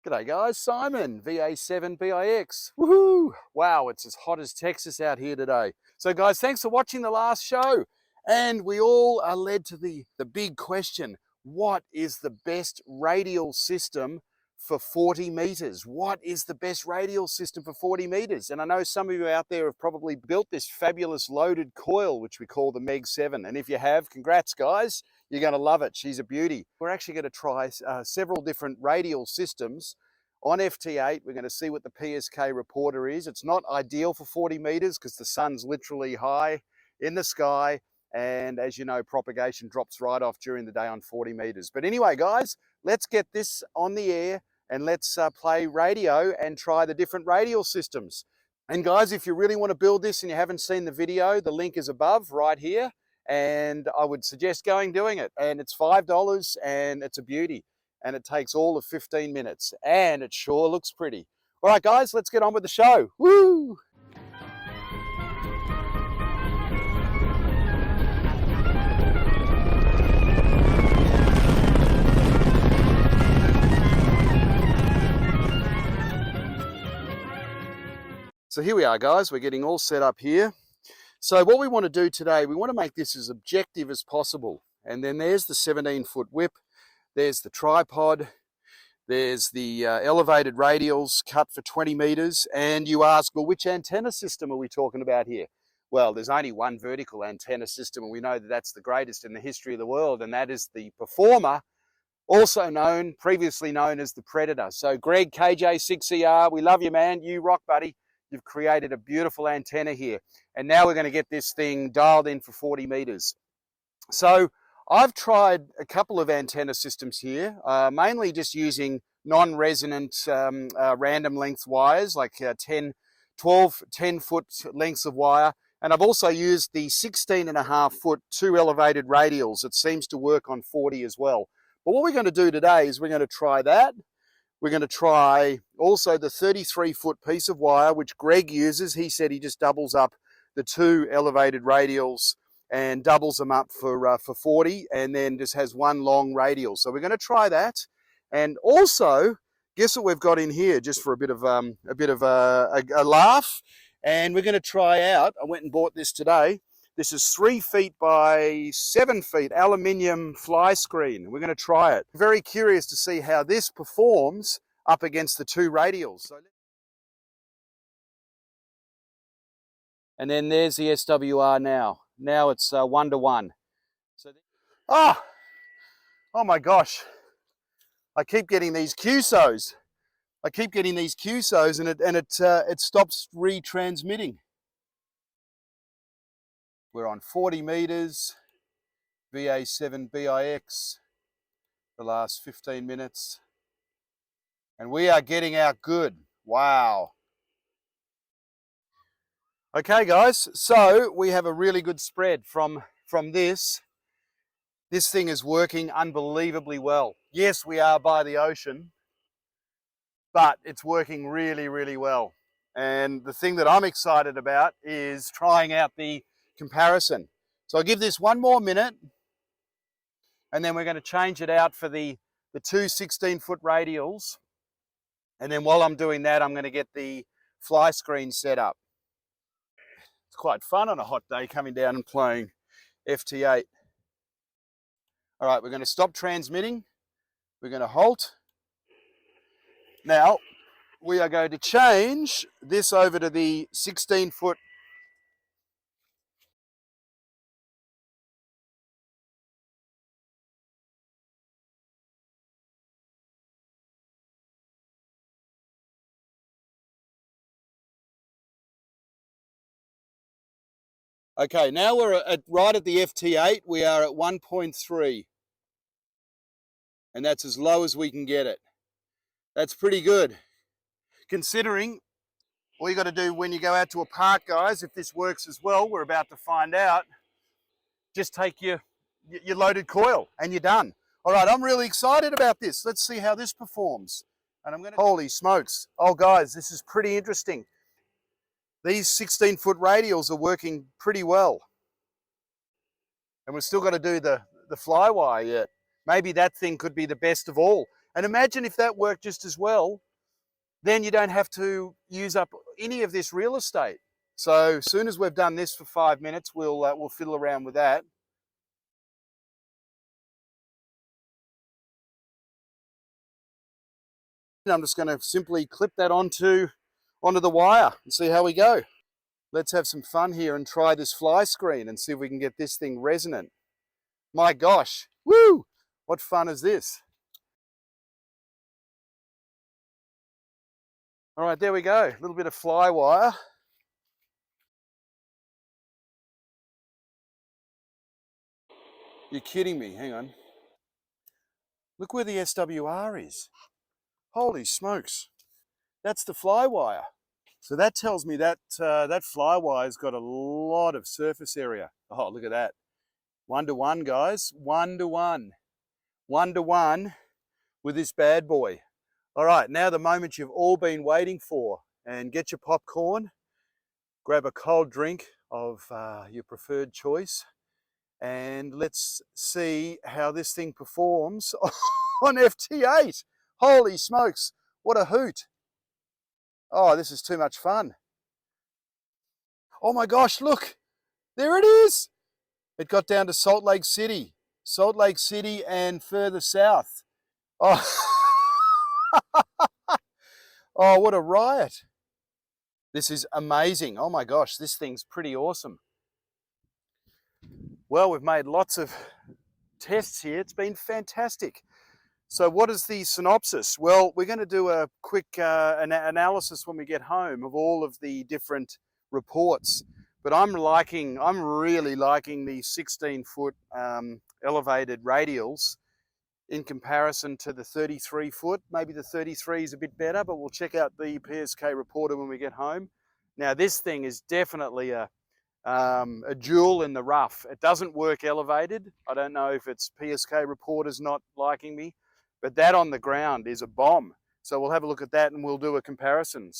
G'day guys, Simon, VA7BIX. Woohoo! Wow, it's as hot as Texas out here today. So guys, thanks for watching the last show. And we all are led to the big question. What is the best radial system for 40 meters? What is the best radial system for 40 meters? And I know some of you out there have probably built this fabulous loaded coil, which we call the Meg 7. And if you have, congrats guys. You're going to love it. She's a beauty. We're actually going to try several different radial systems on FT8. We're going to see what the PSK Reporter is. It's not ideal for 40 meters because the sun's literally high in the sky. And as you know, propagation drops right off during the day on 40 meters. But anyway, guys, let's get this on the air and let's play radio and try the different radial systems. And guys, if you really want to build this and you haven't seen the video, the link is above right here. And I would suggest doing it. And it's $5 and it's a beauty. And it takes all of 15 minutes. And it sure looks pretty. All right, guys, let's get on with the show. Woo! So here we are, guys. We're getting all set up here. So what we want to do today, we want to make this as objective as possible. And then there's the 17-foot whip, there's the tripod, there's the elevated radials cut for 20 meters. And you ask, well, which antenna system are we talking about here? Well, there's only one vertical antenna system, and we know that that's the greatest in the history of the world, and that is the Performer, also previously known as the Predator. So Greg, KJ6ER, we love you, man. You rock, buddy. You've created a beautiful antenna here. And now we're going to get this thing dialed in for 40 meters. So I've tried a couple of antenna systems here, mainly just using non-resonant random length wires, like 10-foot lengths of wire. And I've also used the 16.5-foot 2 elevated radials. It seems to work on 40 as well. But what we're going to do today is we're going to try that. We're going to try also the 33-foot piece of wire, which Greg uses. He said he just doubles up the 2 elevated radials and doubles them up for 40, and then just has one long radial. So we're going to try that. And also, guess what we've got in here, just for a bit of a laugh. And we're going to try out, I went and bought this today. This is 3 feet by 7 feet aluminium fly screen. We're going to try it. Very curious to see how this performs up against the 2 radials. And then there's the SWR now. Now it's 1-to-1. Oh my gosh. I keep getting these QSOs. And it stops retransmitting. We're on 40 meters, VA7BIX, the last 15 minutes. And we are getting out good. Wow. Okay, guys, so we have a really good spread from this. This thing is working unbelievably well. Yes, we are by the ocean, but it's working really, really well. And the thing that I'm excited about is trying out the comparison. So I'll give this one more minute, and then we're going to change it out for the 2 16-foot radials. And then while I'm doing that, I'm going to get the fly screen set up. It's quite fun on a hot day coming down and playing FT8. All right, we're going to stop transmitting. We're going to halt. Now, we are going to change this over to the 16-foot. Okay, now we're right at the FT8. We are at 1.3. And that's as low as we can get it. That's pretty good. Considering all you got to do when you go out to a park, guys, if this works as well, we're about to find out, just take your loaded coil and you're done. All right, I'm really excited about this. Let's see how this performs. And I'm going to... Holy smokes. Oh, guys, this is pretty interesting. These 16-foot radials are working pretty well. And we've still got to do the fly wire yet. Maybe that thing could be the best of all. And imagine if that worked just as well, then you don't have to use up any of this real estate. So as soon as we've done this for 5 minutes, we'll fiddle around with that. And I'm just going to simply clip that onto the wire and see how we go. Let's have some fun here and try this fly screen and see if we can get this thing resonant. My gosh, woo! What fun is this? All right, there we go. A little bit of fly wire. You're kidding me, hang on. Look where the SWR is. Holy smokes. That's the fly wire. So that tells me that that fly wire's got a lot of surface area. Oh, look at that. 1-to-1, guys. 1-to-1. 1-to-1 with this bad boy. All right, now the moment you've all been waiting for. And get your popcorn. Grab a cold drink of your preferred choice. And let's see how this thing performs on FT8. Holy smokes, what a hoot. Oh, this is too much fun. Oh my gosh, look, there it is. It got down to Salt Lake City and further south. Oh, oh, what a riot. This is amazing. Oh my gosh, this thing's pretty awesome. Well, we've made lots of tests here. It's been fantastic. So what is the synopsis? Well, we're going to do a quick analysis when we get home of all of the different reports. But I'm really liking the 16-foot elevated radials in comparison to the 33-foot. Maybe the 33 is a bit better, but we'll check out the PSK Reporter when we get home. Now, this thing is definitely a jewel in the rough. It doesn't work elevated. I don't know if it's PSK Reporter's not liking me, but that on the ground is a bomb. So we'll have a look at that and we'll do a comparison.